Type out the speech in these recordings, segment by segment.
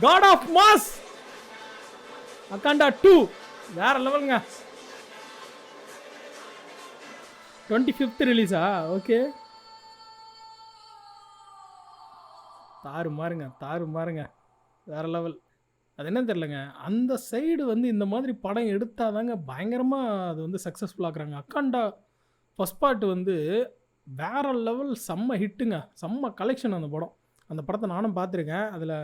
God of mass Akhanda 2 வேற லெவலுங்க. 25th ரிலீஸா? Okay. தாறு மாறுங்க வேற லெவல். அது என்னன்னு தெரிலங்க, அந்த சைடு வந்து இந்த மாதிரி படம் எடுத்தாதாங்க பயங்கரமாக அது வந்து சக்ஸஸ்ஃபுல் ஆக்குறாங்க. அக்காண்டா ஃபஸ்ட் பார்ட் வந்து வேற லெவல், செம்ம ஹிட்டுங்க, செம்ம கலெக்ஷன் அந்த படம். அந்த படத்தை நானும் பார்த்துருக்கேன். அதில்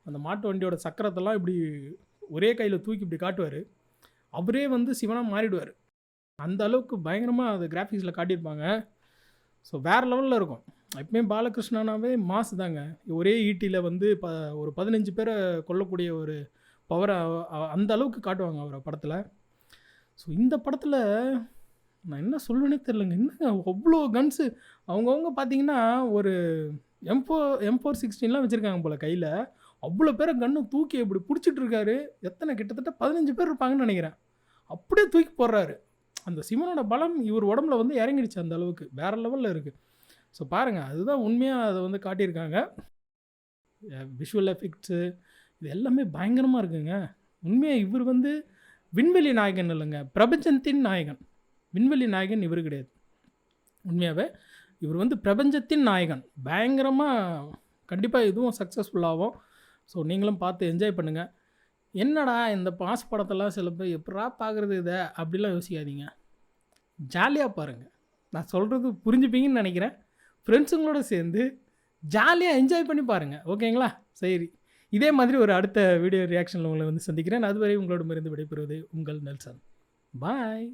அந்த மாட்டு வண்டியோட சக்கரத்தெல்லாம் இப்படி ஒரே கையில் தூக்கி இப்படி காட்டுவார். அவரே வந்து சிவனாக மாறிடுவார். அந்த அளவுக்கு பயங்கரமாக அது கிராஃபிக்ஸில் காட்டியிருப்பாங்க. ஸோ வேறு லெவலில் இருக்கும். எப்பவுமே பாலகிருஷ்ணனாவே மாசு தாங்க. ஒரே ஈட்டியில் வந்து ஒரு 15 பேரை கொல்லக்கூடிய ஒரு பவரை அந்த அளவுக்கு காட்டுவாங்க அவரை படத்தில். ஸோ இந்த படத்தில் நான் என்ன சொல்லுவேனே தெரிலங்க. என்னங்க அவ்வளோ கன்ஸு, அவங்கவுங்க பார்த்தீங்கன்னா ஒரு M416லாம் வச்சுருக்காங்க போல் கையில். அவ்வளோ பேரை கன்று தூக்கி இப்படி பிடிச்சிட்டு இருக்காரு. கிட்டத்தட்ட 15 பேர் இருப்பாங்கன்னு நினைக்கிறேன். அப்படியே தூக்கி போடுறாரு. அந்த சிவனோட பலம் இவர் உடம்புல வந்து இறங்கிடுச்சு. அந்த அளவுக்கு வேறு லெவலில் இருக்குது. ஸோ பாருங்கள், அதுதான் உண்மையாக அதை வந்து காட்டியிருக்காங்க. விஷுவல் எஃபெக்ட்ஸு இது எல்லாமே பயங்கரமாக இருக்குங்க. உண்மையாக இவர் வந்து விண்வெளி நாயகன் இல்லைங்க, பிரபஞ்சத்தின் நாயகன். விண்வெளி நாயகன் இவர் கிடையாது. உண்மையாகவே இவர் வந்து பிரபஞ்சத்தின் நாயகன். பயங்கரமாக கண்டிப்பாக இதுவும் சக்ஸஸ்ஃபுல்லாகும். ஸோ நீங்களும் பார்த்து என்ஜாய் பண்ணுங்கள். என்னடா இந்த பாஸ் படத்தெல்லாம் சில பேர் எப்படா பார்க்குறது இதை அப்படிலாம் யோசிக்காதீங்க. ஜாலியாக பாருங்கள். நான் சொல்கிறது புரிஞ்சுப்பீங்கன்னு நினைக்கிறேன். ஃப்ரெண்ட்ஸுங்களோட சேர்ந்து ஜாலியாக என்ஜாய் பண்ணி பாருங்கள். ஓகேங்களா? சரி, இதே மாதிரி ஒரு அடுத்த வீடியோ ரியாக்ஷனில் உங்களை வந்து சந்திக்கிறேன். அதுவரை உங்களோட இருந்து விடைபெறுவது உங்கள் நெல்சன். பாய்.